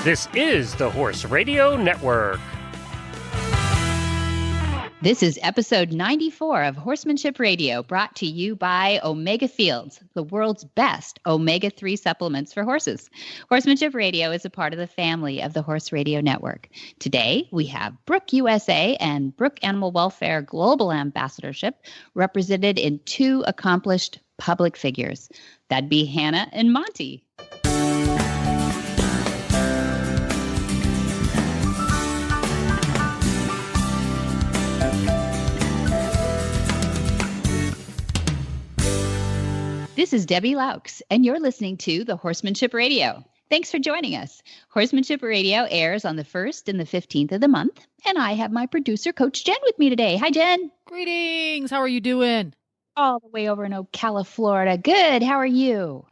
This is the Horse Radio Network. This is episode 94 of Horsemanship Radio, brought to you by Omega Fields, the world's best omega-3 supplements for horses. Horsemanship Radio is a part of the family of the Horse Radio Network. Today, we have Brooke USA and Brooke Animal Welfare Global Ambassadorship represented in two accomplished public figures. That'd be Hannah and Monty. This is Debbie Laux, and you're listening to the Horsemanship Radio. Thanks for joining us. Horsemanship Radio airs on the 1st and the 15th of the month, and I have my producer, Coach Jen, with me today. Hi, Jen. Greetings. How are you doing? All the way over in Ocala, Florida. Good. How are you?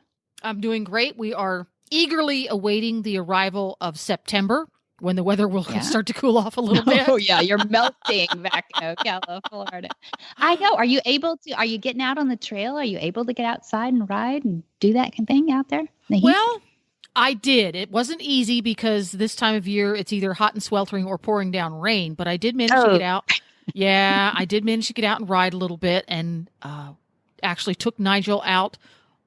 I'm doing great. We are eagerly awaiting the arrival of September, when the weather will start to cool off a little bit. Oh, yeah. You're melting back in Ocala, Florida. I know. Are you getting out on the trail? Are you able to get outside and ride and do that kind of thing out there? Well, I did. It wasn't easy because this time of year, it's either hot and sweltering or pouring down rain, but I did manage to get out. Yeah, I did manage to get out and ride a little bit, and actually took Nigel out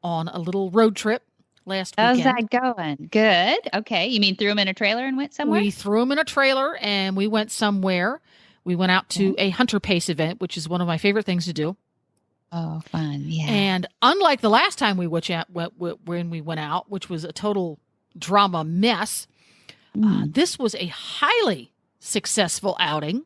on a little road trip last weekend. How's that going? Good. Okay. You mean threw him in a trailer and went somewhere? We threw him in a trailer and we went somewhere. We went out to a hunter pace event, which is one of my favorite things to do. Oh, fun. Yeah. And unlike the last time when we went out, which was a total drama mess, this was a highly successful outing.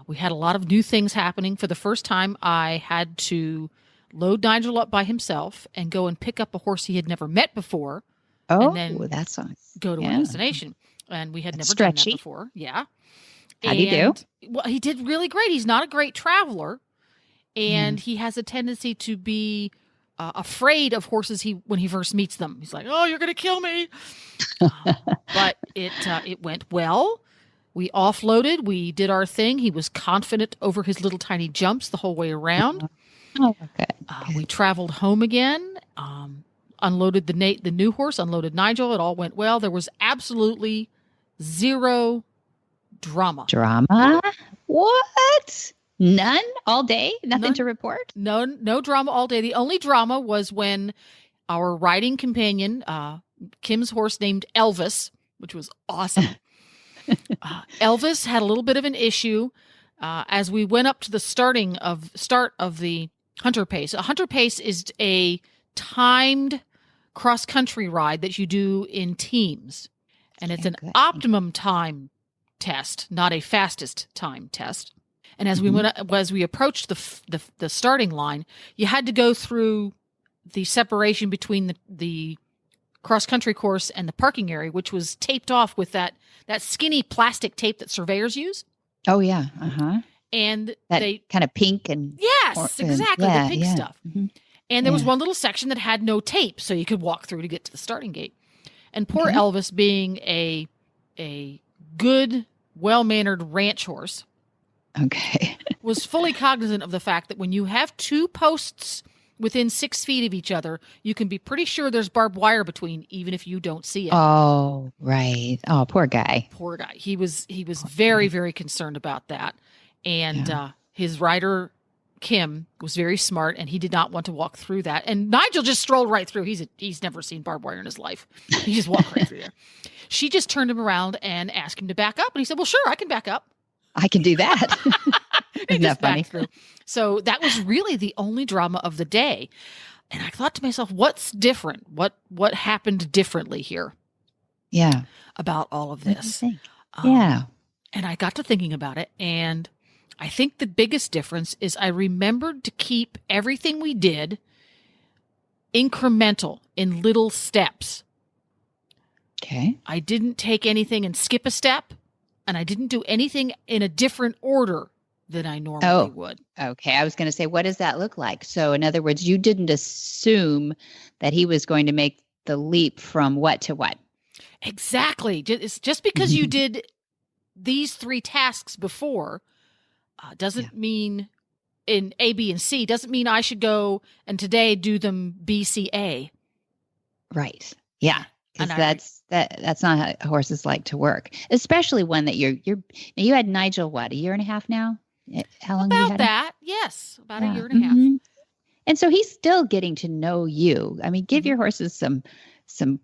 We had a lot of new things happening. For the first time, I had to load Nigel up by himself and go and pick up a horse he had never met before. Oh, and then that's nice. Go to a destination. And we had never done that before. Yeah. How'd he do? Well, he did really great. He's not a great traveler. And he has a tendency to be afraid of horses when he first meets them. He's like, oh, you're going to kill me. But it went well. We offloaded. We did our thing. He was confident over his little tiny jumps the whole way around. Oh, okay. We traveled home again, unloaded the new horse, unloaded Nigel. It all went well. There was absolutely zero drama. Drama? What? None all day? Nothing to report? No drama all day. The only drama was when our riding companion, Kim's horse named Elvis, which was awesome. Elvis had a little bit of an issue as we went up to the start of the hunter pace. A hunter pace is a timed cross-country ride that you do in teams. And it's an optimum time test, not a fastest time test. And as we approached the starting line, you had to go through the separation between the cross-country course and the parking area, which was taped off with that skinny plastic tape that surveyors use. Oh, yeah. Uh-huh. And that kind of pink and... Yes, exactly, the pink stuff. Mm-hmm. And there was one little section that had no tape, so you could walk through to get to the starting gate. And poor Elvis, being a good, well-mannered ranch horse, was fully cognizant of the fact that when you have two posts within 6 feet of each other, you can be pretty sure there's barbed wire between, even if you don't see it. Oh, right. Oh, poor guy. Poor guy. He was very, very concerned about that. And his rider, Kim, was very smart, and he did not want to walk through that. And Nigel just strolled right through. He's never seen barbed wire in his life. He just walked right through there. She just turned him around and asked him to back up. And he said, well, sure, I can back up. I can do that. Isn't that funny? Through. So that was really the only drama of the day. And I thought to myself, what's different? What happened differently here? Yeah. About all of this. And I got to thinking about it, and I think the biggest difference is I remembered to keep everything we did incremental in little steps. Okay. I didn't take anything and skip a step, and I didn't do anything in a different order than I normally would. Okay. I was going to say, what does that look like? So in other words, you didn't assume that he was going to make the leap from what to what? Exactly. It's just because you did these three tasks before doesn't mean in A, B, and C, doesn't mean I should go and today do them B, C, A. Right. Yeah. because that's not how horses like to work, especially one that you had Nigel, what, a year and a half now? How long have you had him? That? Yes, about a year and a half. And so he's still getting to know you. I mean, give your horses some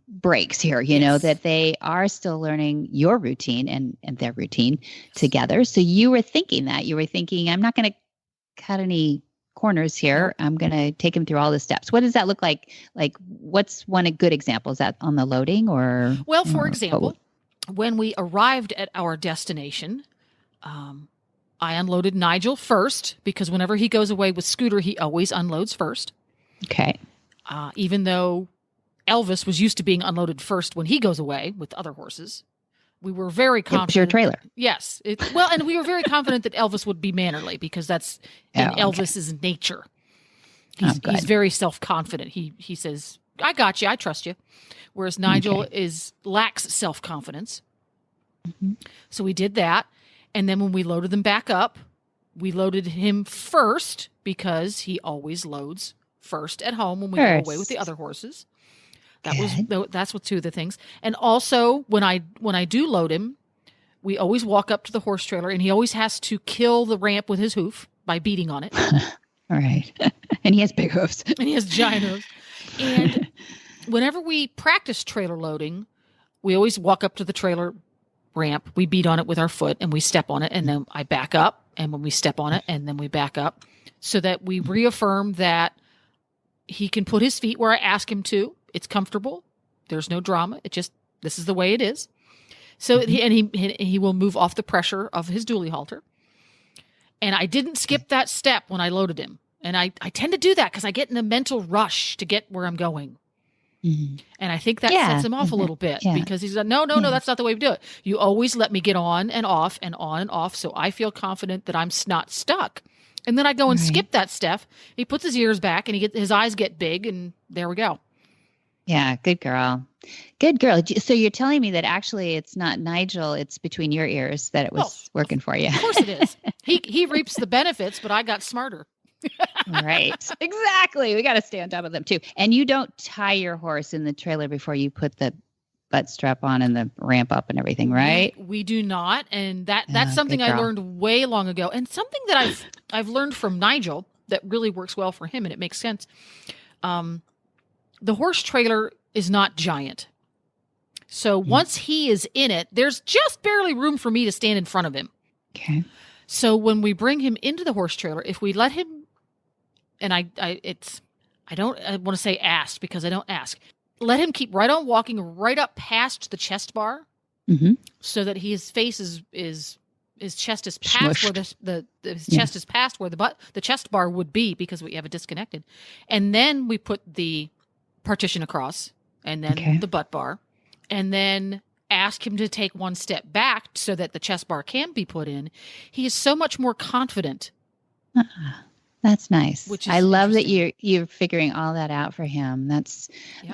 breaks here, you know, that they are still learning your routine and their routine together. So you were thinking, I'm not going to cut any corners here. I'm going to take him through all the steps. What does that look like? Like, what's one a good example? Is that on the loading or? Well, for example, when we arrived at our destination, I unloaded Nigel first because whenever he goes away with Scooter, he always unloads first. Okay. Even though Elvis was used to being unloaded first when he goes away with other horses. We were very confident. It was your trailer. Yes. And we were very confident that Elvis would be mannerly because that's in Elvis's nature. He's very self-confident. He says, I got you. I trust you. Whereas Nigel lacks self-confidence. So we did that. And then when we loaded them back up, we loaded him first because he always loads first at home when we go away with the other horses. That's what two of the things. And also when I do load him, we always walk up to the horse trailer and he always has to kill the ramp with his hoof by beating on it. All right. And he has big hoofs. And he has giant hoofs. And whenever we practice trailer loading, we always walk up to the trailer ramp. We beat on it with our foot and we step on it. And then I back up. And when we step on it and then we back up so that we reaffirm that he can put his feet where I ask him to. It's comfortable. There's no drama. This is the way it is. So, he will move off the pressure of his dually halter. And I didn't skip that step when I loaded him. And I tend to do that because I get in a mental rush to get where I'm going. And I think that sets him off a little bit because he's like, no, that's not the way we do it. You always let me get on and off and on and off. So I feel confident that I'm not stuck. And then I go and skip that step. He puts his ears back and his eyes get big and there we go. Yeah. Good girl. Good girl. So you're telling me that actually it's not Nigel, it's between your ears that it was working for you. Of course it is. He reaps the benefits, but I got smarter. Right. Exactly. We got to stay on top of them too. And you don't tie your horse in the trailer before you put the butt strap on and the ramp up and everything, right? We do not. And that's something I learned way long ago. And something that I've learned from Nigel that really works well for him and it makes sense. The horse trailer is not giant. So once he is in it, there's just barely room for me to stand in front of him. Okay. So when we bring him into the horse trailer, if we let him, and I want to say asked because I don't ask, let him keep right on walking right up past the chest bar so that his face his chest is past where his chest is past where the chest bar would be because we have it disconnected. And then we put the partition across and then the butt bar and then ask him to take one step back so that the chest bar can be put in. He is so much more confident. That's nice. I love that you're figuring all that out for him. I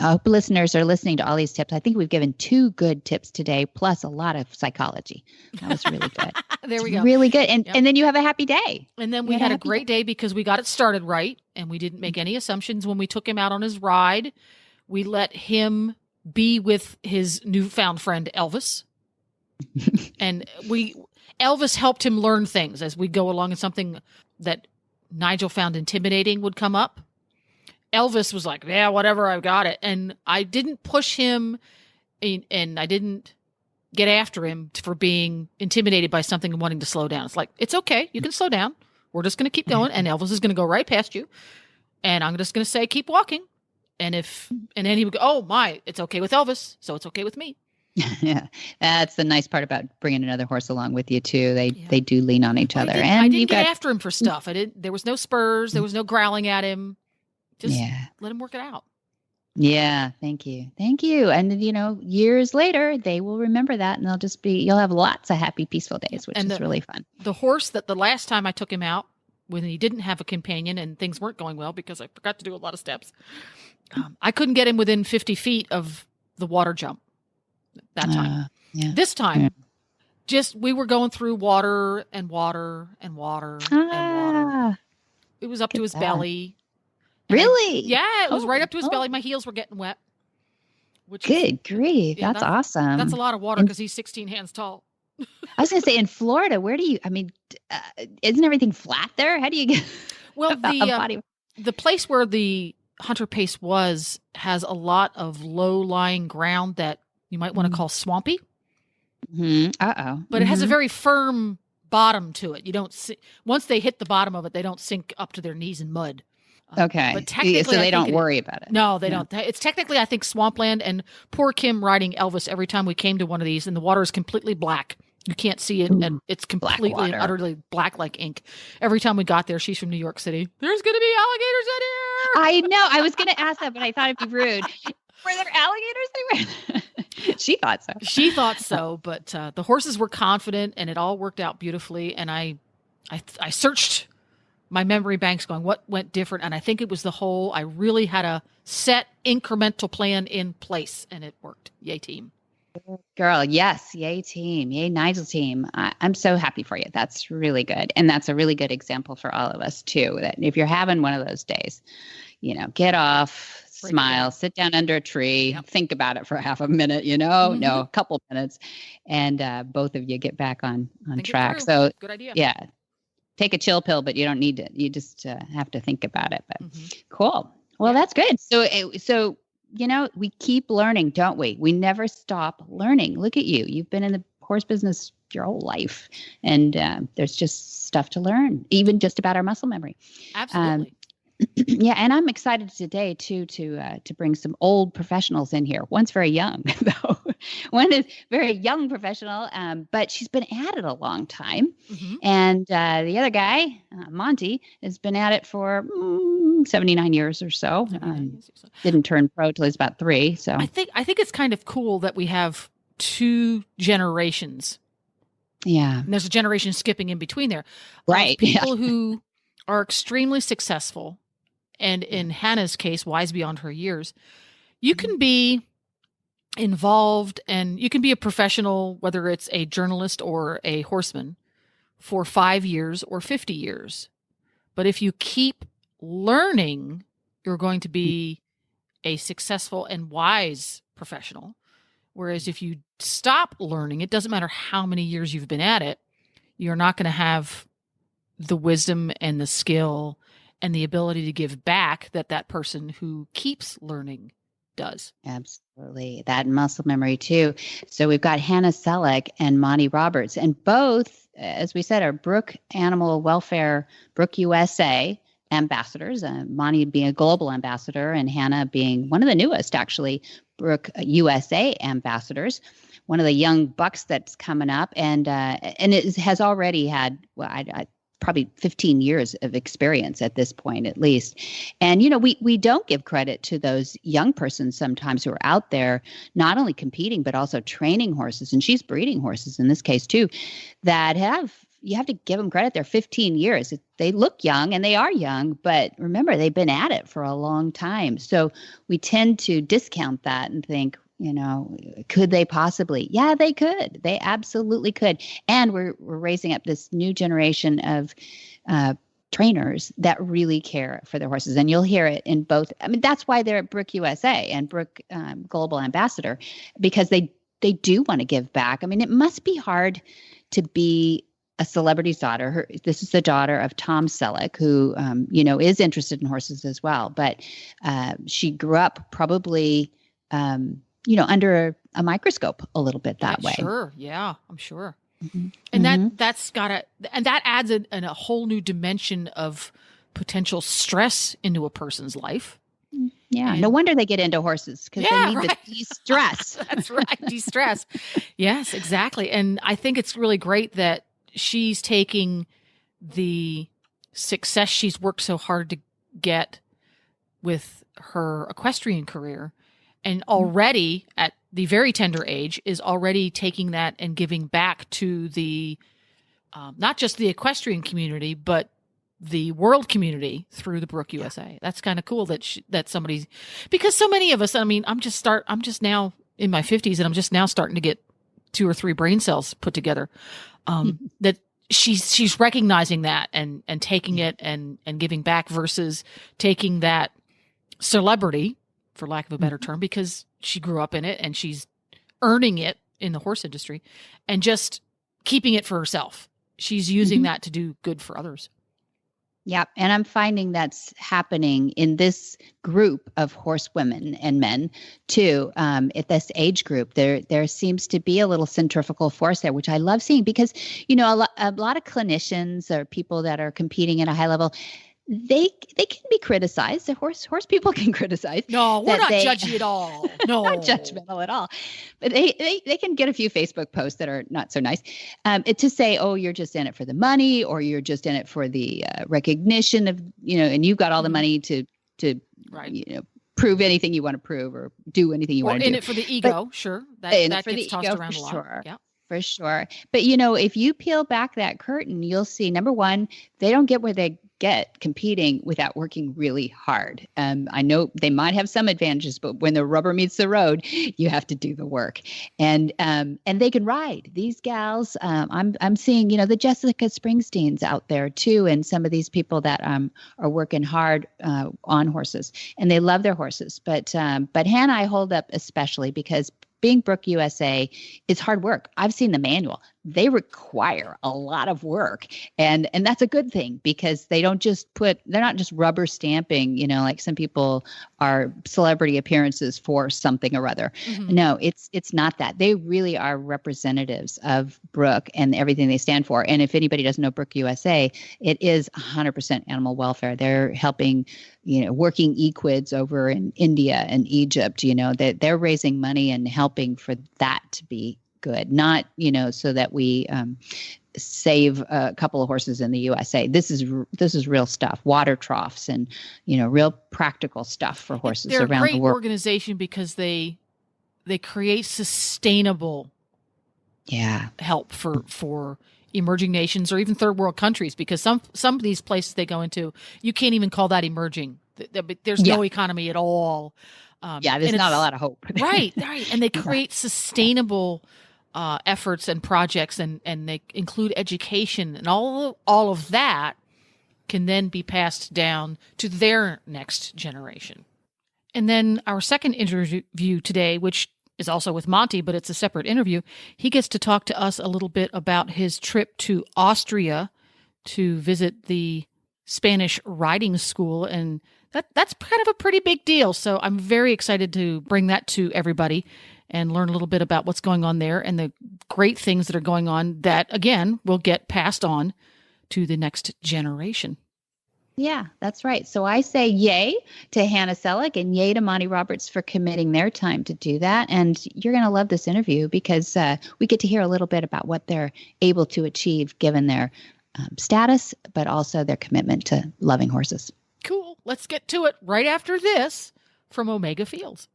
hope listeners are listening to all these tips. I think we've given 2 good tips today, plus a lot of psychology. That was really good. There we go. Really good. And then you have a happy day. And then we had a great day because we got it started right and we didn't make any assumptions when we took him out on his ride. We let him be with his newfound friend, Elvis. And Elvis helped him learn things as we go along, and something that Nigel found intimidating would come up. Elvis was like, yeah, whatever, I've got it. And I didn't push him and I didn't get after him for being intimidated by something and wanting to slow down. It's like, it's okay. You can slow down. We're just going to keep going. And Elvis is going to go right past you. And I'm just going to say, keep walking. And then he would go, oh my, it's okay with Elvis. So it's okay with me. Yeah. That's the nice part about bringing another horse along with you too. They do lean on each other. I didn't get after him for stuff. There was no spurs. There was no growling at him. Just let him work it out. Yeah. Thank you. Thank you. And years later, they will remember that and you'll have lots of happy, peaceful days, which is really fun. The horse that the last time I took him out when he didn't have a companion and things weren't going well because I forgot to do a lot of steps. I couldn't get him within 50 feet of the water jump that time. This time, we were going through water and water and water and water. It was up to his belly. Really? It was right up to his belly. My heels were getting wet. Which Good grief. yeah, That's awesome. That's a lot of water And because he's 16 hands tall. I was going to say, in Florida, isn't everything flat there? How do you get Well, a body? the place where the hunter pace was has a lot of low-lying ground that you might want to call swampy. Uh-oh. But it has a very firm bottom to it. You don't see, once they hit the bottom of it, they don't sink up to their knees in mud. Okay. But technically, so they don't worry about it. No, they don't. It's technically, I think, swampland. And poor Kim riding Elvis every time we came to one of these, and the water is completely black. You can't see it, and it's completely and utterly black like ink. Every time we got there, she's from New York City. There's going to be alligators in here. I know. I was going to ask that, but I thought it'd be rude. Were there alligators there? She thought so. She thought so, but the horses were confident, and it all worked out beautifully. And I searched my memory banks going, what went different? And I think it was I really had a set incremental plan in place, and it worked. Yay, team. Girl, yes. Yay, team. Yay, Nigel team. I'm so happy for you. That's really good. And that's a really good example for all of us, too, that if you're having one of those days, get off, smile, sit down under a tree, think about it for half a minute, a couple minutes, and both of you get back on track. So, good idea. Yeah. Take a chill pill, but you don't need to. You just have to think about it. But cool. Well, that's good. So we keep learning, don't we? We never stop learning. Look at you. You've been in the horse business your whole life, and there's just stuff to learn, even just about our muscle memory. Absolutely. Yeah, and I'm excited today too to bring some old professionals in here. One's very young, though. One is very young professional, but she's been at it a long time. And the other guy, Monty, has been at it for 79 years or so. Didn't turn pro till he's about 3. So I think it's kind of cool that we have 2 generations. Yeah, and there's a generation skipping in between there. Right, people who are extremely successful. And in Hannah's case, wise beyond her years, you can be involved and you can be a professional, whether it's a journalist or a horseman, for 5 years or 50 years. But if you keep learning, you're going to be a successful and wise professional. Whereas if you stop learning, it doesn't matter how many years you've been at it, you're not going to have the wisdom and the skill and the ability to give back that person who keeps learning does. Absolutely. That muscle memory too. So we've got Hannah Selleck and Monty Roberts, and both, as we said, are Brooke Animal Welfare, Brooke USA ambassadors, Monty being a global ambassador and Hannah being one of the newest, actually, Brooke USA ambassadors. One of the young bucks that's coming up, and it has already had, probably 15 years of experience at this point, at least. And, we don't give credit to those young persons sometimes who are out there, not only competing, but also training horses. And she's breeding horses in this case too, you have to give them credit. They're 15 years. They look young and they are young, but remember, they've been at it for a long time. So we tend to discount that and think, could they possibly? Yeah, they could. They absolutely could. And we're raising up this new generation of trainers that really care for their horses. And you'll hear it in both. I mean, that's why they're at Brooke USA and Brooke Global Ambassador, because they do want to give back. I mean, it must be hard to be a celebrity's daughter. This is the daughter of Tom Selleck, who, is interested in horses as well. But she grew up probably under a microscope a little bit that way. Sure. Yeah, I'm sure. And that adds a whole new dimension of potential stress into a person's life. Yeah. No wonder they get into horses, because they need to de-stress. That's right. De-stress. Yes, exactly. And I think it's really great that she's taking the success she's worked so hard to get with her equestrian career, and already at the very tender age is already taking that and giving back to the, not just the equestrian community, but the world community through the Brooke USA. That's kind of cool that somebody, because so many of us, I mean, I'm just now in my 50s and I'm just now starting to get 2 or 3 brain cells put together. That she's recognizing that and taking it and giving back versus taking that celebrity for lack of a better term, because she grew up in it and she's earning it in the horse industry and just keeping it for herself. She's using that to do good for others. Yeah. And I'm finding that's happening in this group of horsewomen and men too. At this age group, there seems to be a little centrifugal force there, which I love seeing because, a lot of clinicians or people that are competing at a high level, they can be criticized. The horse people can criticize. No, we're not judgy at all. No, not judgmental at all. But they can get a few Facebook posts that are not so nice. To say, oh, you're just in it for the money, or you're just in it for the recognition of, and you've got all the money to right. Prove anything you want to prove or do anything you want to do. Or in it for the ego, sure. That gets tossed around a lot. Sure. Yeah. For sure. But, if you peel back that curtain, you'll see, number one, they don't get where they get competing without working really hard. I know they might have some advantages, but when the rubber meets the road, you have to do the work. And they can ride. These gals, I'm seeing, the Jessica Springsteens out there too, and some of these people that are working hard on horses, and they love their horses. But Hannah, I hold up especially because being Brooke USA is hard work. I've seen the manual. They require a lot of work. And that's a good thing because they're not just rubber stamping, like some people are celebrity appearances for something or other. Mm-hmm. No, it's not that. They really are representatives of Brooke and everything they stand for. And if anybody doesn't know Brooke USA, it is 100% animal welfare. They're helping, working equids over in India and Egypt, they're raising money and helping for that to be good, not, so that we save a couple of horses in the USA. This is real stuff, water troughs and, real practical stuff for horses around the world. They're a great organization because they create sustainable help for emerging nations or even third world countries, because some of these places they go into, you can't even call that emerging. There's no economy at all. There's not a lot of hope. Right. And they create sustainable efforts and projects, and they include education, and all of that can then be passed down to their next generation. And then our second interview today, which is also with Monty, but it's a separate interview, he gets to talk to us a little bit about his trip to Austria to visit the Spanish riding school, and that's kind of a pretty big deal. So I'm very excited to bring that to everybody and learn a little bit about what's going on there and the great things that are going on that, again, will get passed on to the next generation. Yeah, that's right. So I say yay to Hannah Selleck and yay to Monty Roberts for committing their time to do that. And you're going to love this interview because we get to hear a little bit about what they're able to achieve given their status, but also their commitment to loving horses. Cool. Let's get to it right after this from Omega Fields.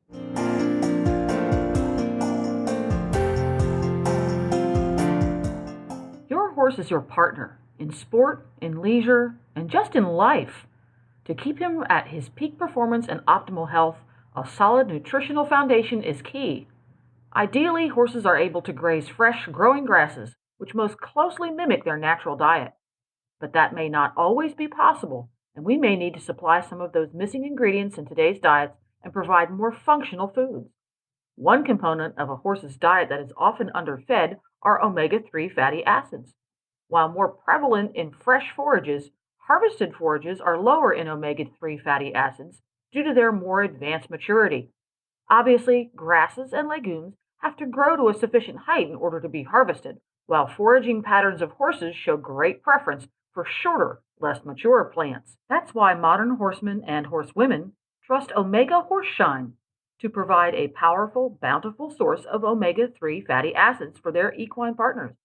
Your horse is your partner in sport, in leisure, and just in life. To keep him at his peak performance and optimal health, a solid nutritional foundation is key. Ideally, horses are able to graze fresh, growing grasses, which most closely mimic their natural diet. But that may not always be possible, and we may need to supply some of those missing ingredients in today's diets and provide more functional foods. One component of a horse's diet that is often underfed are omega-3 fatty acids. While more prevalent in fresh forages, harvested forages are lower in omega-3 fatty acids due to their more advanced maturity. Obviously, grasses and legumes have to grow to a sufficient height in order to be harvested, while foraging patterns of horses show great preference for shorter, less mature plants. That's why modern horsemen and horsewomen trust Omega Horseshine to provide a powerful, bountiful source of omega-3 fatty acids for their equine partners.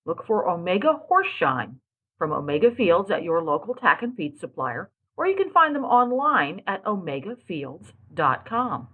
Look for Omega Horseshine from Omega Fields at your local tack and feed supplier, or you can find them online at omegafields.com.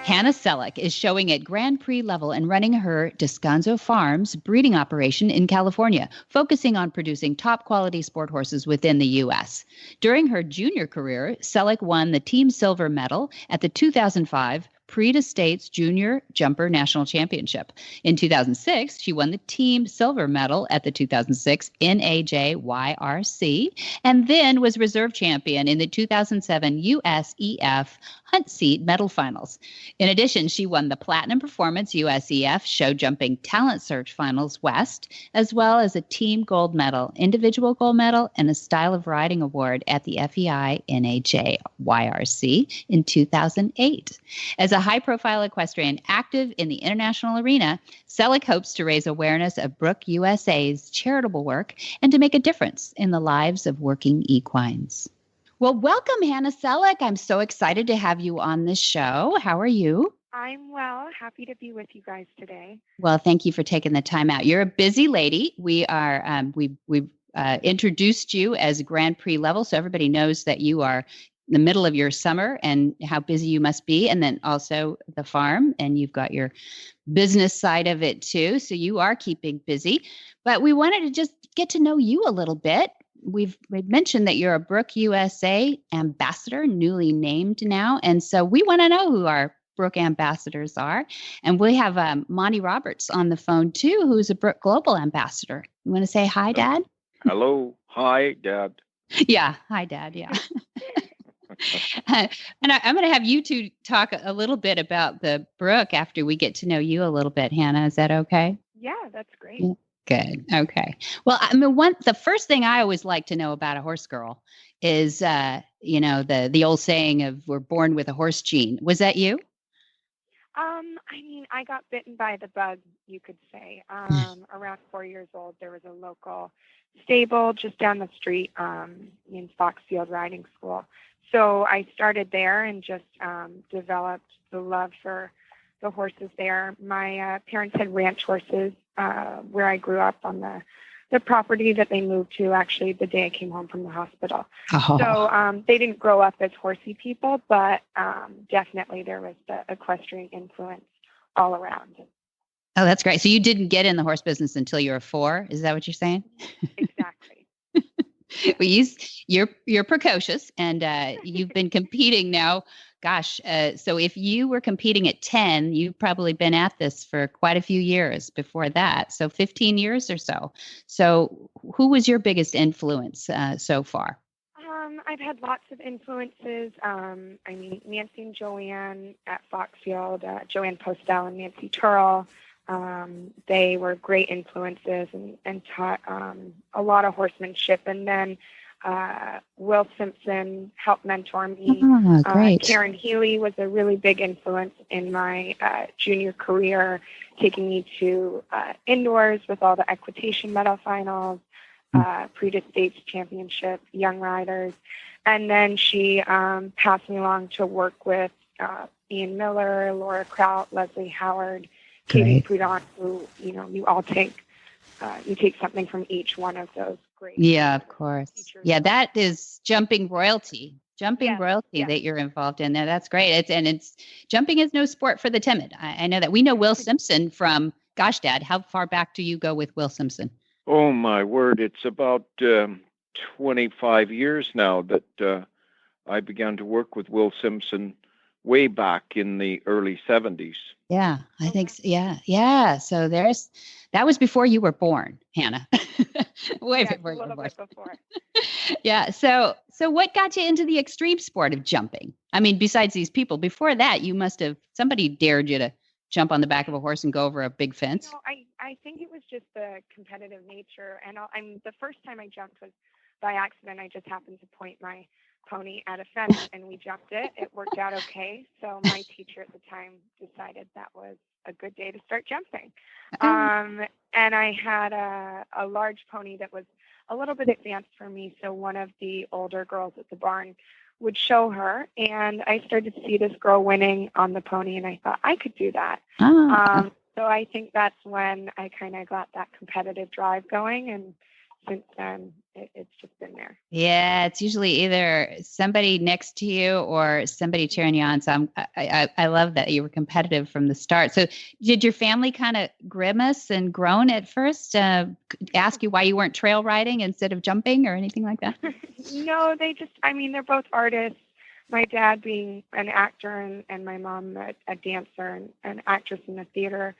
Hannah Selleck is showing at Grand Prix level and running her Descanso Farms breeding operation in California, focusing on producing top quality sport horses within the U.S. During her junior career, Selleck won the Team Silver Medal at the 2005 Prix de States Junior Jumper National Championship. In 2006, she won the team silver medal at the 2006 NAJYRC and then was reserve champion in the 2007 USEF Hunt Seat medal finals. In addition, she won the Platinum Performance USEF Show Jumping Talent Search Finals West, as well as a team gold medal, individual gold medal, and a Style of Riding Award at the FEI NAJYRC in 2008. As a high-profile equestrian active in the international arena, Selleck hopes to raise awareness of Brooke USA's charitable work and to make a difference in the lives of working equines. Well, welcome, Hannah Selleck. I'm so excited to have you on this show. How are you? I'm well. Happy to be with you guys today. Well, thank you for taking the time out. You're a busy lady. We are we've introduced you as Grand Prix level, so everybody knows that you are in the middle of your summer and how busy you must be, and then also the farm, and you've got your business side of it too. So you are keeping busy. But we wanted to just get to know you a little bit. We've mentioned that you're a Brooke USA ambassador, newly named now. And so we want to know who our Brooke ambassadors are. And we have Monty Roberts on the phone too, who's a Brooke Global ambassador. You want to say hi, Dad? Hello. Hi, Dad. Yeah. Hi, Dad. Yeah. And I'm going to have you two talk a little bit about the Brooke after we get to know you a little bit, Hannah. Is that okay? Yeah, that's great. Yeah. Good. Okay. Well, I mean, the first thing I always like to know about a horse girl is, the old saying of "we're born with a horse gene." Was that you? I got bitten by the bug, you could say. Around 4 years old, there was a local stable just down the street in Foxfield Riding School. So I started there and just developed the love for the horses there. My parents had ranch horses where I grew up on the property that they moved to actually the day I came home from the hospital. Oh. So they didn't grow up as horsey people, but definitely there was the equestrian influence all around. Oh, that's great. So you didn't get in the horse business until you were 4. Is that what you're saying? Exactly. Well, you're precocious, and you've been competing now. Gosh, so if you were competing at 10, you've probably been at this for quite a few years before that. So 15 years or so. So who was your biggest influence so far? I've had lots of influences. Nancy and Joanne at Foxfield, Joanne Postel and Nancy Turrell. They were great influences and taught a lot of horsemanship. And then Will Simpson helped mentor me. Oh, great. Karen Healy was a really big influence in my junior career, taking me to indoors with all the equitation medal finals, Prix de States Championship, young riders. And then she passed me along to work with Ian Miller, Laura Kraut, Leslie Howard, Katie Prudon, who, you all take something from each one of those great. Yeah, of course. Teachers. Yeah, that is jumping royalty. Yeah. That you're involved in there. That's great. It's jumping is no sport for the timid. I know that. We know Will Simpson from, gosh, Dad, how far back do you go with Will Simpson? Oh, my word. It's about 25 years now that I began to work with Will Simpson way back in the early 70s. Yeah, I think so. Yeah. So that was before you were born, Hannah. Way before you were born. Yeah. So what got you into the extreme sport of jumping? I mean, besides these people, before that, somebody dared you to jump on the back of a horse and go over a big fence. I think it was just the competitive nature. And the first time I jumped was by accident. I just happened to point my pony at a fence and we jumped it. It worked out okay. So my teacher at the time decided that was a good day to start jumping. And I had a large pony that was a little bit advanced for me. So one of the older girls at the barn would show her, and I started to see this girl winning on the pony, and I thought I could do that. So I think that's when I kind of got that competitive drive going, and since then it's just been there. Yeah, it's usually either somebody next to you or somebody cheering you on. So I love that you were competitive from the start. So did your family kind of grimace and groan at first, ask you why you weren't trail riding instead of jumping or anything like that? No, they're both artists. my dad being an actor and my mom a dancer and an actress in the theater,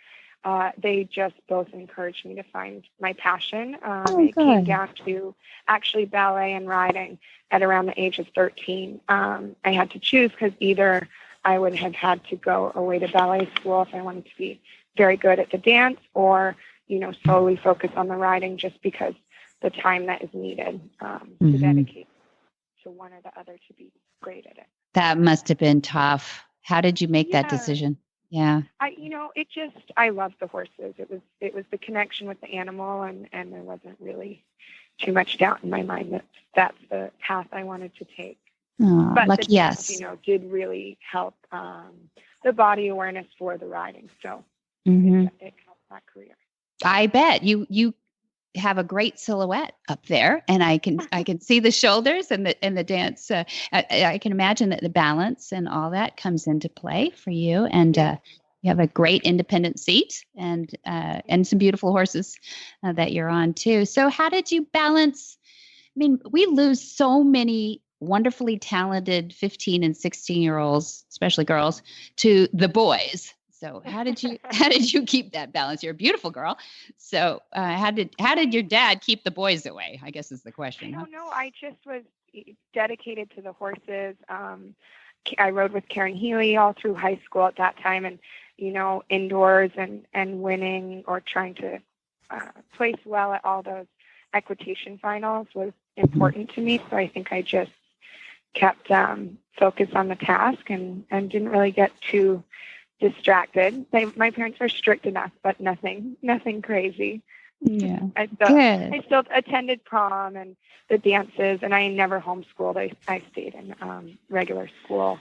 they just both encouraged me to find my passion. It came down to actually ballet and riding at around the age of 13. I had to choose because either I would have had to go away to ballet school if I wanted to be very good at the dance, or, solely focus on the riding just because the time that is needed to dedicate to one or the other to be great at it. That must have been tough. How did you make that decision? Yeah. I loved the horses. It was the connection with the animal, and there wasn't really too much doubt in my mind that that's the path I wanted to take. Oh, but lucky, the dance, did really help the body awareness for the riding. So it helped that career. I bet you have a great silhouette up there, and I can see the shoulders and the dance. I can imagine that the balance and all that comes into play for you, and you have a great independent seat and some beautiful horses that you're on too. So how did you balance? I mean, we lose so many wonderfully talented 15 and 16-year-olds, especially girls, to the boys. So how did you keep that balance? You're a beautiful girl. So how did your dad keep the boys away, I guess is the question. I don't know. I just was dedicated to the horses. I rode with Karen Healy all through high school at that time, and, indoors and winning or trying to place well at all those equitation finals was important to me. So I think I just kept focused on the task and didn't really get too distracted. My parents were strict enough, but nothing crazy. Yeah. I still attended prom and the dances, and I never homeschooled. I stayed in regular school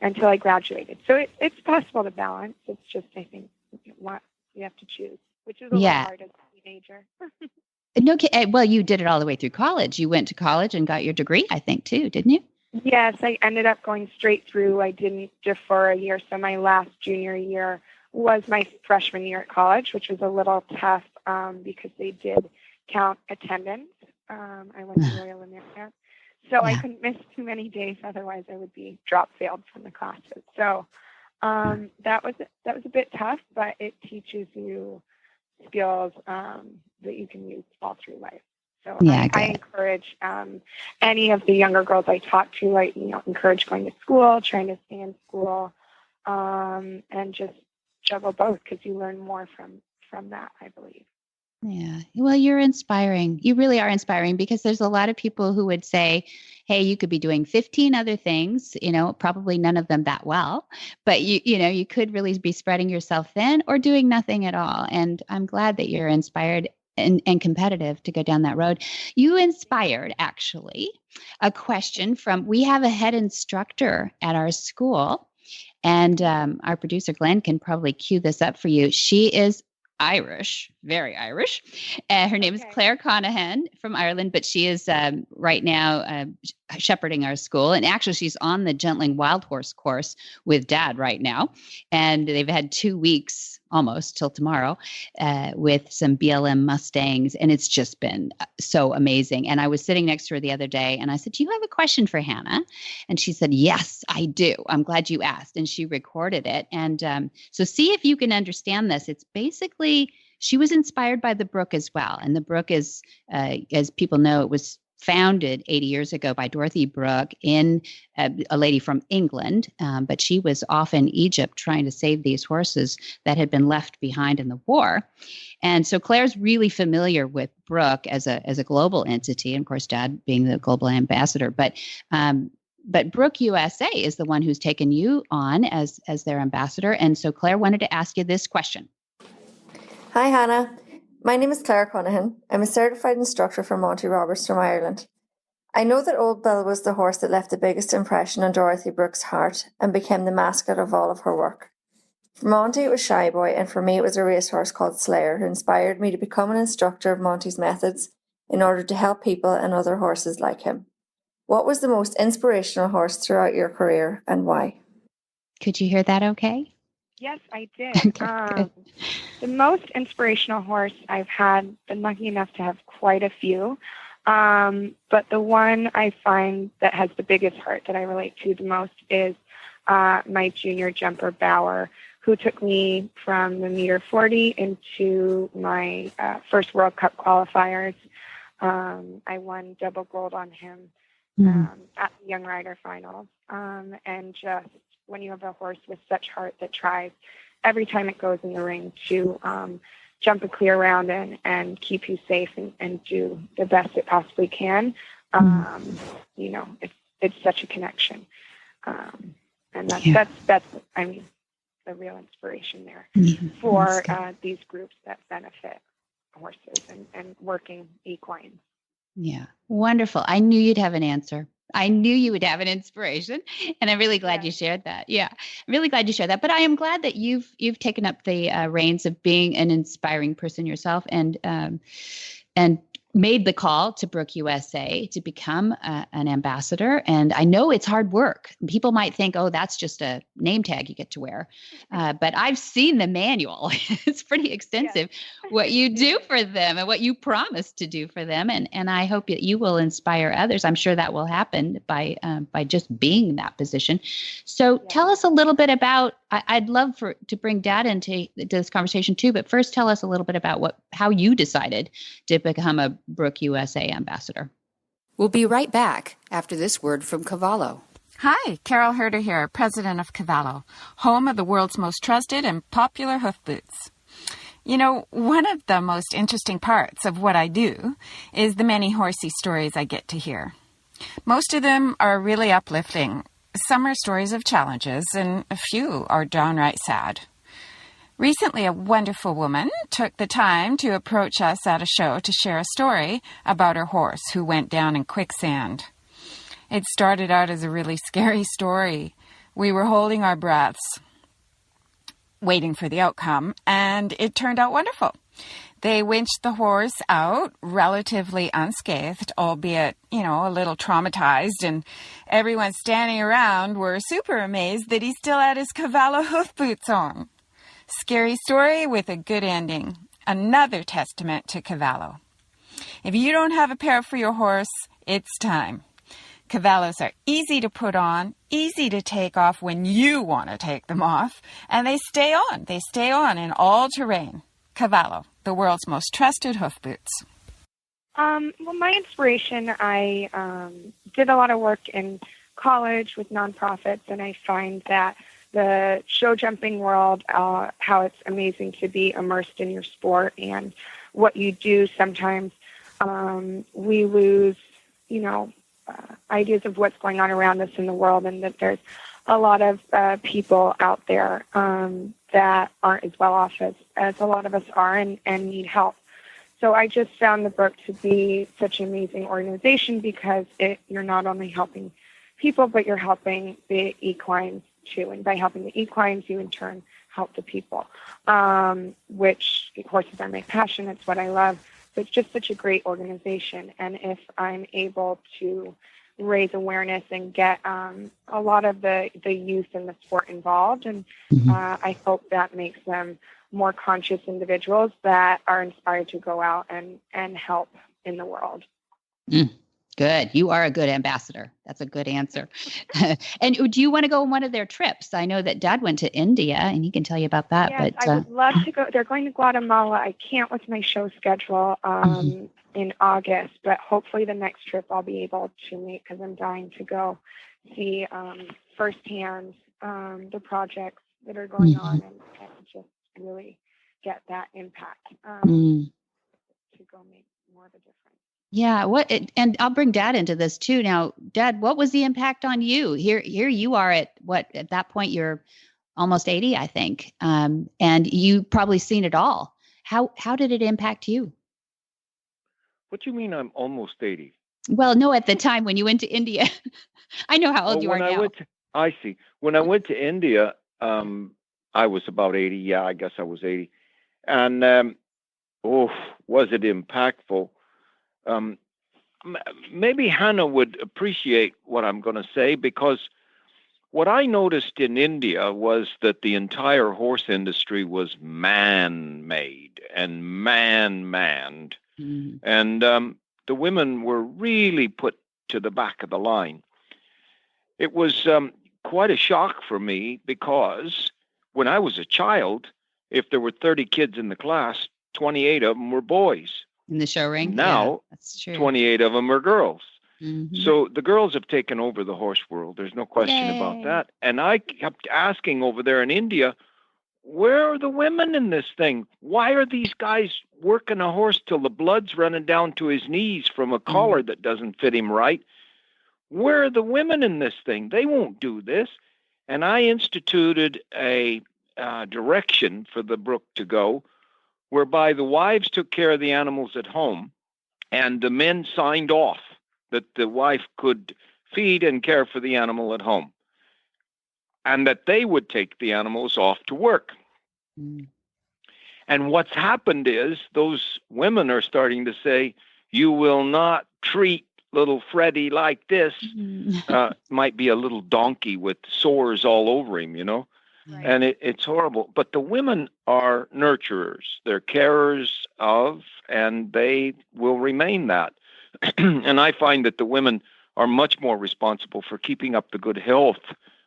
until I graduated. So it's possible to balance. It's just, I think, what you have to choose, which is a little hard as a teenager. No, well, you did it all the way through college. You went to college and got your degree, I think, too, didn't you? Yes, I ended up going straight through. I didn't defer a year. So my last junior year was my freshman year at college, which was a little tough because they did count attendance. I went to Royal America. So I couldn't miss too many days. Otherwise, I would be failed from the classes. So that was a bit tough, but it teaches you skills that you can use all through life. So I encourage any of the younger girls I talk to, encourage going to school, trying to stay in school, and just juggle both because you learn more from that, I believe. Yeah. Well, you're inspiring. You really are inspiring, because there's a lot of people who would say, hey, you could be doing 15 other things, probably none of them that well, but you could really be spreading yourself thin or doing nothing at all. And I'm glad that you're inspired and competitive to go down that road. You inspired, actually, a question we have a head instructor at our school, and our producer, Glenn, can probably cue this up for you. She is Irish, very Irish. Her name is Claire Conahan from Ireland, but she is right now shepherding our school. And actually, she's on the Gentling Wild Horse course with Dad right now. And they've had 2 weeks almost till tomorrow with some BLM Mustangs. And it's just been so amazing. And I was sitting next to her the other day and I said, do you have a question for Hannah? And she said, yes, I do. I'm glad you asked. And she recorded it. And so see if you can understand this. It's basically, she was inspired by the Brooke as well. And the Brooke is, as people know, it was founded 80 years ago by Dorothy Brooke, in a lady from England, but she was off in Egypt trying to save these horses that had been left behind in the war. And so Claire's really familiar with Brooke as a global entity, and of course, Dad being the global ambassador. But Brooke USA is the one who's taken you on as their ambassador. And so Claire wanted to ask you this question. Hi, Hannah. My name is Claire Conahan. I'm a certified instructor for Monty Roberts from Ireland. I know that Old Bill was the horse that left the biggest impression on Dorothy Brooke's heart and became the mascot of all of her work. For Monty, it was Shy Boy, and for me, it was a racehorse called Slayer, who inspired me to become an instructor of Monty's methods in order to help people and other horses like him. What was the most inspirational horse throughout your career, and why? Could you hear that okay? Yes, I did. The most inspirational horse I've been lucky enough to have quite a few. But the one I find that has the biggest heart that I relate to the most is my junior jumper, Bauer, who took me from the meter 40 into my first World Cup qualifiers. I won double gold on him at the Young Rider Finals. And just when you have a horse with such heart that tries every time it goes in the ring to jump a clear round and keep you safe and do the best it possibly can, it's such a connection. And that's I mean, the real inspiration there for these groups that benefit horses and working equines. Yeah. Wonderful. I knew you'd have an answer. I knew you would have an inspiration, and I'm really glad you shared that. Yeah, I'm really glad you shared that. But I am glad that you've taken up the reins of being an inspiring person yourself, and made the call to Brooke USA to become an ambassador. And I know it's hard work. People might think, oh, that's just a name tag you get to wear. But I've seen the manual. It's pretty extensive what you do for them and what you promise to do for them. And I hope that you will inspire others. I'm sure that will happen by just being in that position. So tell us a little bit about, I'd love to bring Dad into this conversation too, but first tell us a little bit about how you decided to become a Brooke USA ambassador. We'll be right back after this word from Cavallo. Hi, Carol Herder here, president of Cavallo, home of the world's most trusted and popular hoof boots. You know, one of the most interesting parts of what I do is the many horsey stories I get to hear. Most of them are really uplifting. Some are stories of challenges, and a few are downright sad. Recently, a wonderful woman took the time to approach us at a show to share a story about her horse who went down in quicksand. It started out as a really scary story. We were holding our breaths, waiting for the outcome, and it turned out wonderful. They winched the horse out relatively unscathed, albeit, a little traumatized, and everyone standing around were super amazed that he still had his Cavallo hoof boots on. Scary story with a good ending. Another testament to Cavallo. If you don't have a pair for your horse, it's time. Cavallos are easy to put on, easy to take off when you want to take them off, and they stay on. They stay on in all terrain. Cavallo, the world's most trusted hoof boots. Well, my inspiration, I did a lot of work in college with nonprofits, and I find that the show jumping world, how it's amazing to be immersed in your sport and what you do. Sometimes we lose, ideas of what's going on around us in the world, and that there's a lot of people out there that aren't as well off as a lot of us are and need help. So I just found the Brooke to be such an amazing organization because you're not only helping people, but you're helping the equines too. And by helping the equines, you in turn help the people, which horses are my passion. It's what I love. So it's just such a great organization. And if I'm able to raise awareness and get a lot of the youth in the sport involved, and I hope that makes them more conscious individuals that are inspired to go out and help in the world. Good. You are a good ambassador. That's a good answer. And do you want to go on one of their trips? I know that Dad went to India, and he can tell you about that. Yes, but I would love to go. They're going to Guatemala. I can't with my show schedule in August, but hopefully the next trip I'll be able to make, because I'm dying to go see firsthand the projects that are going on and just really get that impact to go make more of a difference. Yeah. And I'll bring Dad into this too. Now, Dad, what was the impact on you? Here you are at that point, you're almost 80, I think. And you probably seen it all. How did it impact you? What do you mean I'm almost 80? Well, no, at the time when you went to India. I know how old you are now. I see. When I went to India, I was about 80. Yeah, I guess I was 80. And, was it impactful? Maybe Hannah would appreciate what I'm going to say, because what I noticed in India was that the entire horse industry was man-made and man-manned. And the women were really put to the back of the line. It was quite a shock for me because when I was a child, if there were 30 kids in the class, 28 of them were boys. In the show ring? Now, yeah, that's true. 28 of them are girls. Mm-hmm. So the girls have taken over the horse world. There's no question about that. And I kept asking over there in India, where are the women in this thing? Why are these guys working a horse till the blood's running down to his knees from a collar that doesn't fit him right? Where are the women in this thing? They won't do this. And I instituted a direction for the Brooke to go, whereby the wives took care of the animals at home, and the men signed off that the wife could feed and care for the animal at home, and that they would take the animals off to work. Mm. And what's happened is those women are starting to say, you will not treat little Freddie like this. Might be a little donkey with sores all over him, you know. Right. And it's horrible. But the women are nurturers. They're carers of, and they will remain that. And I find that the women are much more responsible for keeping up the good health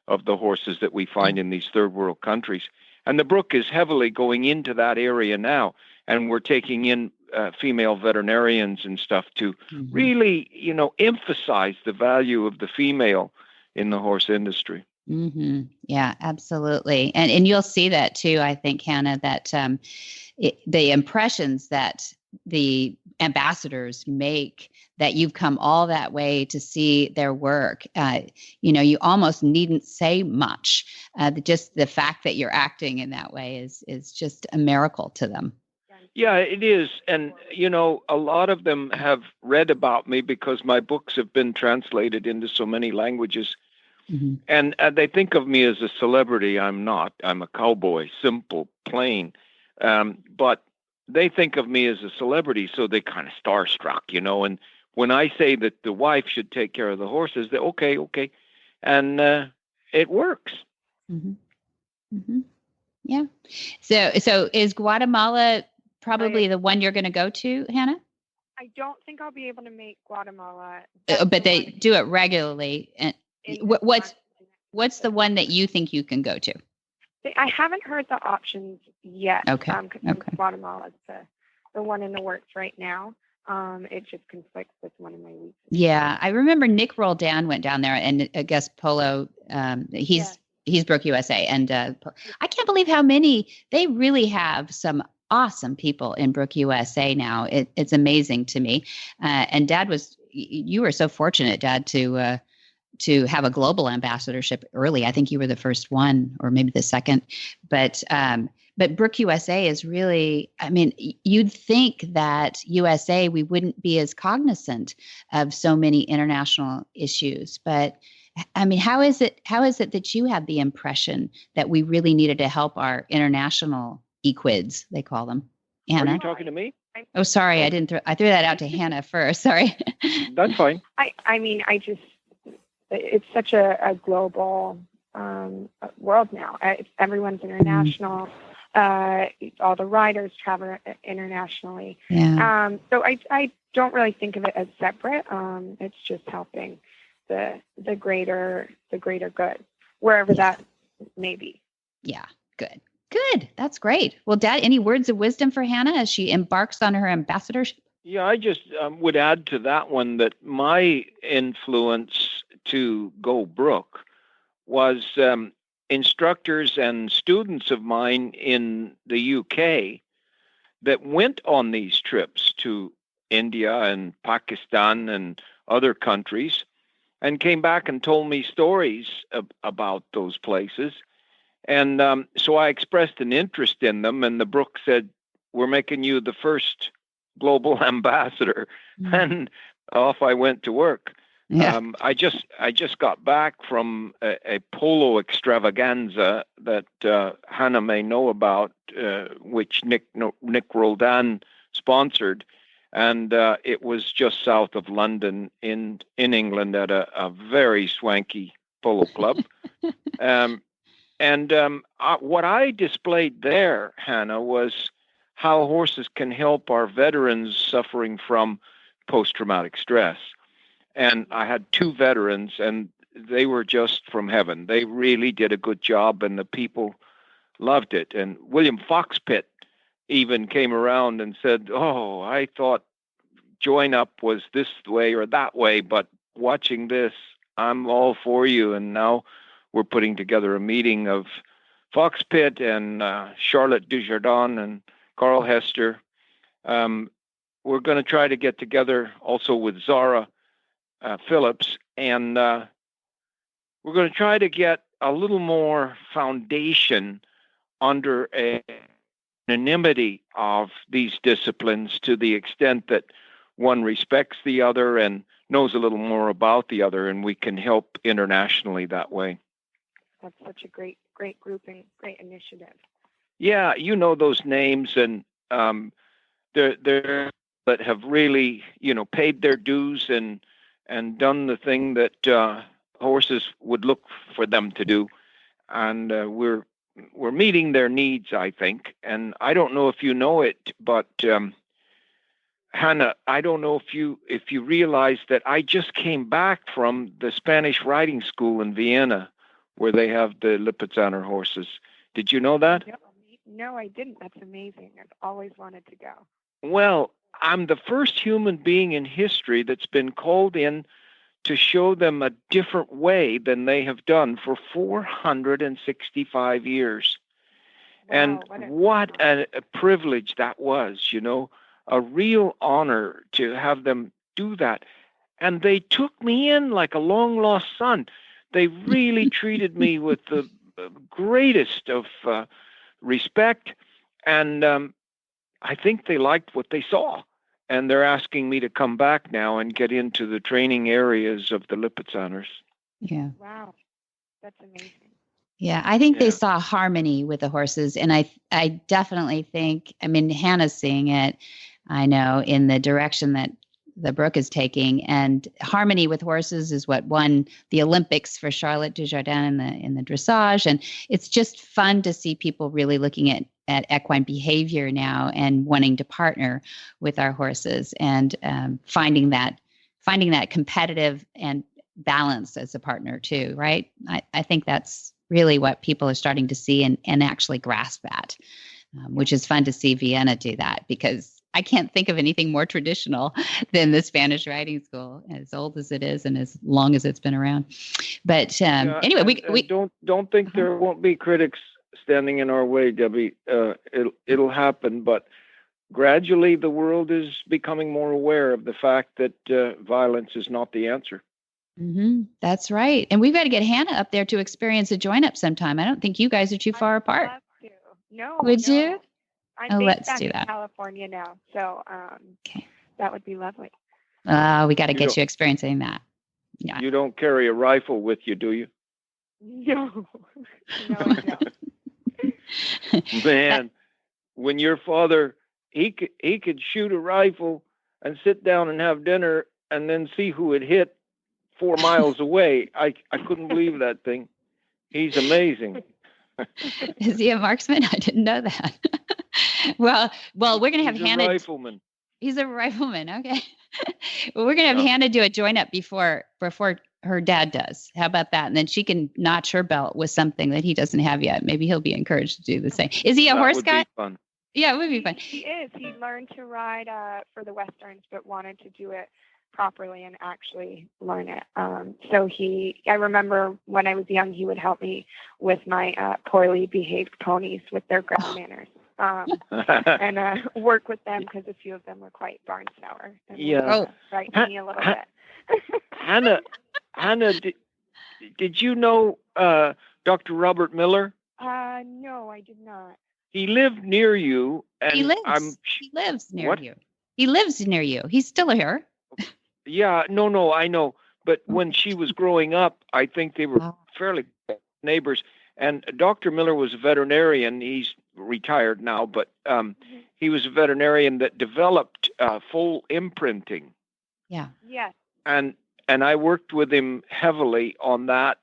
of the horses that we find in these third world countries. And the Brooke is heavily going into that area now. And we're taking in female veterinarians and stuff to really, you know, emphasize the value of the female in the horse industry. Mm-hmm. Yeah, absolutely. And you'll see that too, I think, Hannah, that the impressions that the ambassadors make, that you've come all that way to see their work, you know, you almost needn't say much. Just the fact that you're acting in that way is just a miracle to them. Yeah, it is. And, you know, a lot of them have read about me because my books have been translated into so many languages. Mm-hmm. And they think of me as a celebrity. I'm not. I'm a cowboy, simple, plain. But they think of me as a celebrity, so they kind of starstruck, you know. And when I say that the wife should take care of the horses, they okay. And it works. Mm-hmm. Mm-hmm. Yeah. So is Guatemala probably the one you're going to go to, Hannah? I don't think I'll be able to make Guatemala. But they do it regularly. And what's the one that you think you can go to? I haven't heard the options yet. Okay. Guatemala is the one in the works right now. It just conflicts with one of my weeks. Yeah, I remember Nick Roldan went down there, and I guess Polo. He's Brooke USA, and I can't believe how many they really have. Some awesome people in Brooke USA now. It's amazing to me. And Dad you were so fortunate, Dad, to have a global ambassadorship early. I think you were the first one, or maybe the second. But Brooke USA is really, I mean, you'd think that USA, we wouldn't be as cognizant of so many international issues. But I mean, how is it that you had the impression that we really needed to help our international equids, they call them? Hannah? Are you talking to me? Oh, sorry. I threw that out to Hannah first. Sorry. That's fine. I mean, it's such a global world now. Everyone's international. All the riders travel internationally. Yeah. So I don't really think of it as separate. It's just helping the greater good, wherever that may be. Yeah. Good. That's great. Well, Dad, any words of wisdom for Hannah as she embarks on her ambassadorship? Yeah, I just would add to that one that my influence to go Brooke was instructors and students of mine in the UK that went on these trips to India and Pakistan and other countries and came back and told me stories about those places. And so I expressed an interest in them, and the Brooke said, we're making you the first global ambassador. Mm-hmm. And off I went to work. Yeah. I just got back from a polo extravaganza that Hannah may know about, which Nick Roldan sponsored, and it was just south of London in England at a very swanky polo club. What I displayed there, Hannah, was how horses can help our veterans suffering from post-traumatic stress. And I had 2 veterans, and they were just from heaven. They really did a good job, and the people loved it. And William Foxpitt even came around and said, "Oh, I thought join up was this way or that way, but watching this, I'm all for you." And now we're putting together a meeting of Foxpitt and Charlotte Dujardin and Carl Hester. We're going to try to get together also with Zara Phillips, and we're going to try to get a little more foundation under anonymity of these disciplines, to the extent that one respects the other and knows a little more about the other, and we can help internationally that way. That's such a great group and great initiative. Yeah, you know those names, and they're that have really, paid their dues and done the thing that horses would look for them to do, and we're meeting their needs, I think. And I don't know if you know it, but Hannah, I don't know if you realize that I just came back from the Spanish riding school in Vienna, where they have the Lipizzaner horses. Did you know that? No, I didn't. That's amazing. I've always wanted to go. Well, I'm the first human being in history that's been called in to show them a different way than they have done for 465 years. Wow, And what a privilege that was, a real honor to have them do that. And they took me in like a long-lost son. They really treated me with the greatest of respect, and I think they liked what they saw. And they're asking me to come back now and get into the training areas of the Lipizzaners. Yeah. Wow, that's amazing. Yeah, I think they saw harmony with the horses, and I definitely think, Hannah's seeing it, I know, in the direction that the Brooke is taking, and harmony with horses is what won the Olympics for Charlotte Dujardin in the dressage, and it's just fun to see people really looking at equine behavior now and wanting to partner with our horses, and finding that competitive and balance as a partner too, right? I think that's really what people are starting to see and actually grasp at, which is fun to see Vienna do that, because I can't think of anything more traditional than the Spanish riding school, as old as it is and as long as it's been around. But anyway, we don't think there won't be critics standing in our way, Debbie. It'll happen, but gradually the world is becoming more aware of the fact that violence is not the answer. Mm-hmm. That's right. And we've got to get Hannah up there to experience a join up sometime. I don't think you guys are too far apart. No. Would you? I'm based let's back do in that. California now, so that would be lovely. We got to get you experiencing that. Yeah. You don't carry a rifle with you, do you? No, I don't. Man, when your father, he could shoot a rifle and sit down and have dinner and then see who it hit 4 miles away. I couldn't believe that thing. He's amazing. Is he a marksman? I didn't know that. Well, we're going to have Hannah. He's a rifleman. He's a rifleman. Okay. Well, we're going to have Hannah do a join up before her dad does. How about that? And then she can notch her belt with something that he doesn't have yet. Maybe he'll be encouraged to do the same. Is he a horse guy? That would be fun. Yeah, it would be fun. He is. He learned to ride for the Westerns, but wanted to do it properly and actually learn it. So I remember when I was young, he would help me with my poorly behaved ponies with their ground manners. And work with them, because a few of them were quite barn sour. And frightened me a little bit. Hannah, did you know Dr. Robert Miller? No, I did not. He lived near you. And he lives near you. He lives near you. He's still here. Yeah, no, I know. But when she was growing up, I think they were fairly neighbors. And Dr. Miller was a veterinarian. He's retired now, but he was a veterinarian that developed full imprinting. Yeah. Yes. And I worked with him heavily on that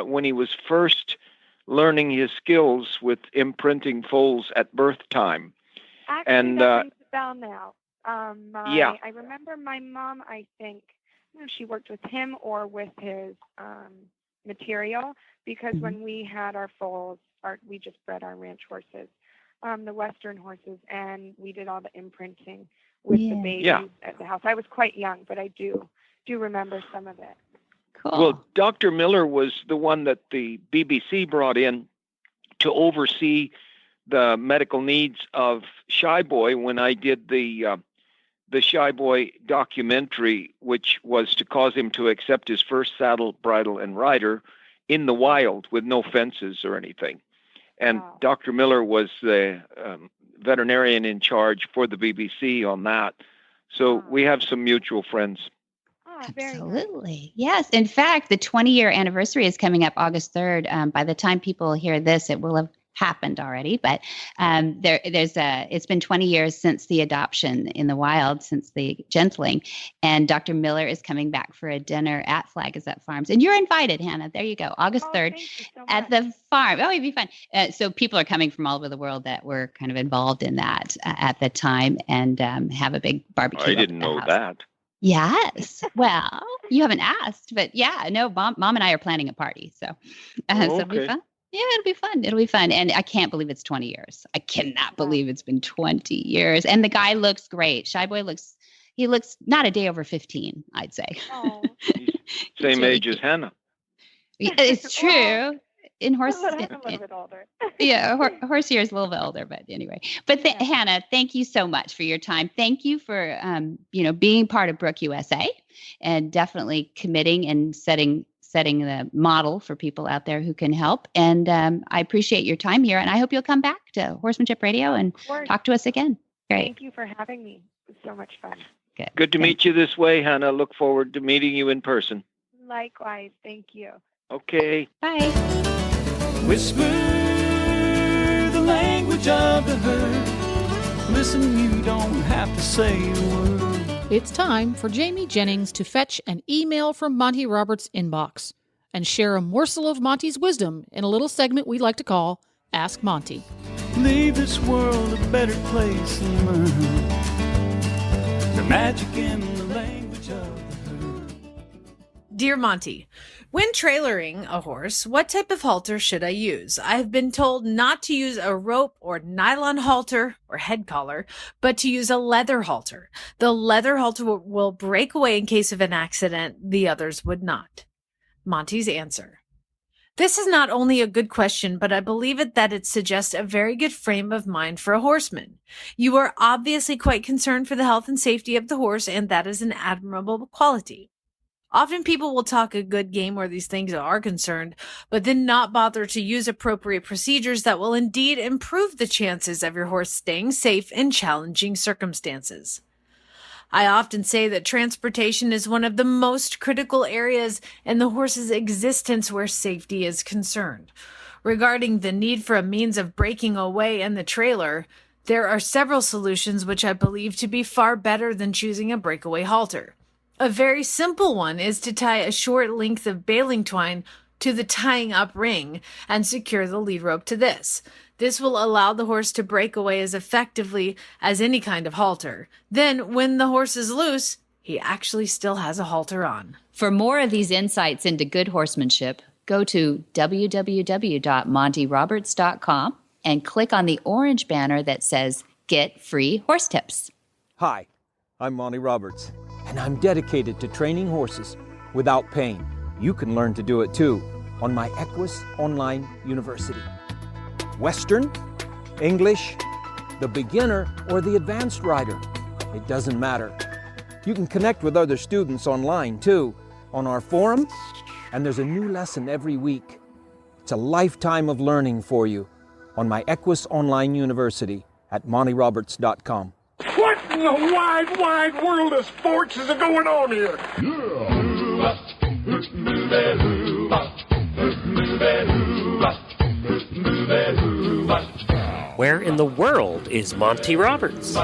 when he was first learning his skills with imprinting foals at birth time. Actually, that rings a bell now. I remember my mom, I think, I don't know if she worked with him or with his material, because when we had our foals, we just bred our ranch horses, the Western horses, and we did all the imprinting with the babies at the house. I was quite young, but I do remember some of it. Cool. Well, Dr. Miller was the one that the BBC brought in to oversee the medical needs of Shy Boy when I did the Shy Boy documentary, which was to cause him to accept his first saddle, bridle, and rider in the wild with no fences or anything. And Dr. Miller was the veterinarian in charge for the BBC on that. So we have some mutual friends. Absolutely. Yes. In fact, the 20-year anniversary is coming up August 3rd. By the time people hear this, it will have happened already. But it's been 20 years since the adoption in the wild, since the gentling. And Dr. Miller is coming back for a dinner at Flag Gazette Farms. And you're invited, Hannah. There you go. August 3rd at the farm. Oh, it'd be fun. So people are coming from all over the world that were kind of involved in that at the time, and have a big barbecue. I didn't know that. Yes. Well, you haven't asked, but Mom and I are planning a party. So, so it'll be fun. Yeah, it'll be fun. It'll be fun. And I can't believe it's 20 years. I cannot believe it's been 20 years. And the guy looks great. Shy Boy looks not a day over 15, I'd say. Oh. Same age as Hannah. Yeah, it's true. In horse, a little bit older. Horse year is a little bit older, but anyway. But Hannah, thank you so much for your time. Thank you for being part of Brooke USA, and definitely committing and setting the model for people out there who can help. And I appreciate your time here, and I hope you'll come back to Horsemanship Radio and talk to us again. Great. Thank you for having me. It was so much fun. Good to meet you this way, Hannah. Look forward to meeting you in person. Likewise. Thank you. Okay. Bye. Whisper the language of the herd. Listen, you don't have to say a word. It's time for Jamie Jennings to fetch an email from Monty Roberts' inbox and share a morsel of Monty's wisdom in a little segment we like to call Ask Monty. Leave this world a better place and learn the magic in the language of the herd. Dear Monty, when trailering a horse, what type of halter should I use? I have been told not to use a rope or nylon halter or head collar, but to use a leather halter. The leather halter will break away in case of an accident. The others would not. Monty's answer. This is not only a good question, but I believe that it suggests a very good frame of mind for a horseman. You are obviously quite concerned for the health and safety of the horse, and that is an admirable quality. Often people will talk a good game where these things are concerned, but then not bother to use appropriate procedures that will indeed improve the chances of your horse staying safe in challenging circumstances. I often say that transportation is one of the most critical areas in the horse's existence where safety is concerned. Regarding the need for a means of breaking away in the trailer, there are several solutions which I believe to be far better than choosing a breakaway halter. A very simple one is to tie a short length of baling twine to the tying up ring and secure the lead rope to this. This will allow the horse to break away as effectively as any kind of halter. Then, when the horse is loose, he actually still has a halter on. For more of these insights into good horsemanship, go to www.montyroberts.com and click on the orange banner that says Get Free Horse Tips. Hi, I'm Monty Roberts, and I'm dedicated to training horses without pain. You can learn to do it too on my Equus Online University. Western, English, the beginner, or the advanced rider. It doesn't matter. You can connect with other students online too, on our forum, and there's a new lesson every week. It's a lifetime of learning for you on my Equus Online University at montyroberts.com. What in the wide, wide world of sports is going on here? Where in the world is Monty Roberts?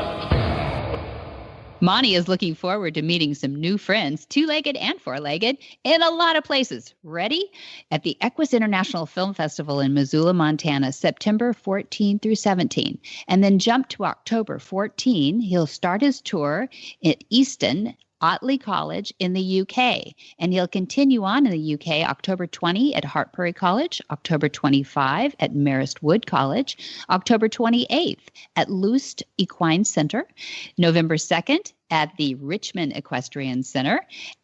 Monty is looking forward to meeting some new friends, two-legged and four-legged, in a lot of places. Ready? At the Equus International Film Festival in Missoula, Montana, September 14 through 17. And then jump to October 14. He'll start his tour at Easton, Otley College in the UK. And he'll continue on in the UK October 20 at Hartpury College, October 25 at Marist Wood College, October 28th at Loost Equine Center, November 2nd at the Richmond Equestrian Center,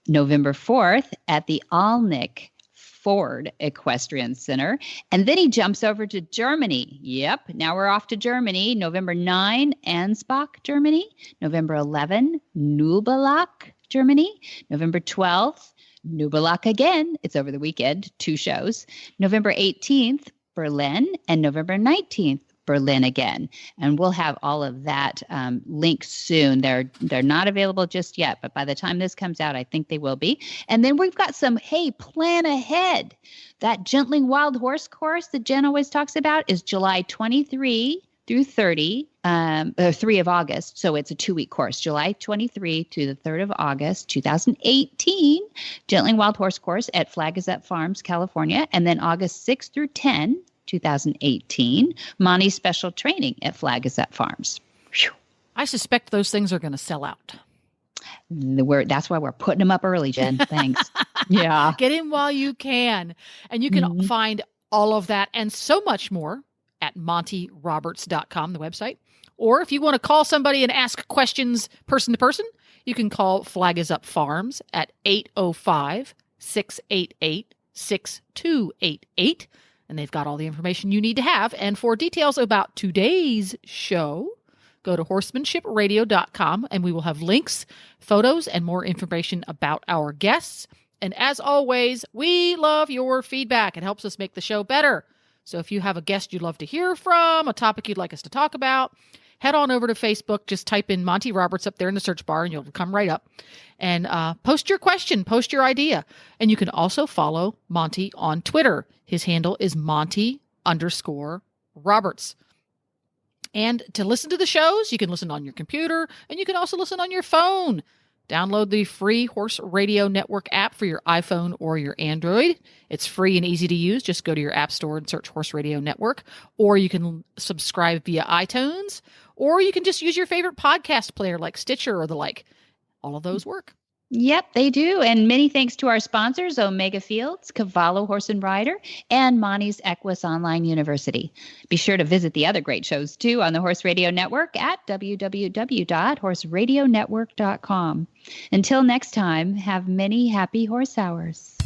November 4th at the Alnwick Ford Equestrian Center. And then he jumps over to Germany. Yep, now we're off to Germany. November 9, Ansbach, Germany. November 11, Nubelach, Germany. November 12th, Nubelach again. It's over the weekend, 2 shows. November 18th, Berlin. And November 19th, Berlin again. And we'll have all of that linked soon. They're not available just yet, but by the time this comes out, I think they will be. And then we've got some, plan ahead. That Gentling Wild Horse course that Jen always talks about is July 23 through 30, 3 of August. So it's a 2-week course, July 23 to the 3rd of August, 2018, Gentling Wild Horse course at Flag Gazette Farms, California. And then August 6 through 10, 2018, Monty's special training at Flag Gazette Farms. Whew. I suspect those things are going to sell out. That's why we're putting them up early, Jen. Thanks. Yeah. Get in while you can. And you can find all of that and so much more at montyroberts.com, the website. Or if you want to call somebody and ask questions person to person, you can call Flag Is Up Farms at 805-688-6288. And they've got all the information you need to have. And for details about today's show, go to horsemanshipradio.com and we will have links, photos, and more information about our guests. And as always, we love your feedback. It helps us make the show better. So if you have a guest you'd love to hear from, a topic you'd like us to talk about, head on over to Facebook. Just type in Monty Roberts up there in the search bar and you'll come right up. And post your question, post your idea. And you can also follow Monty on Twitter. His handle is Monty_Roberts. And to listen to the shows, you can listen on your computer and you can also listen on your phone. Download the free Horse Radio Network app for your iPhone or your Android. It's free and easy to use. Just go to your app store and search Horse Radio Network. Or you can subscribe via iTunes. Or you can just use your favorite podcast player like Stitcher or the like. All of those work. Yep, they do. And many thanks to our sponsors, Omega Fields, Cavallo Horse and Rider, and Monty's Equus Online University. Be sure to visit the other great shows, too, on the Horse Radio Network at www.horseradionetwork.com. Until next time, have many happy horse hours.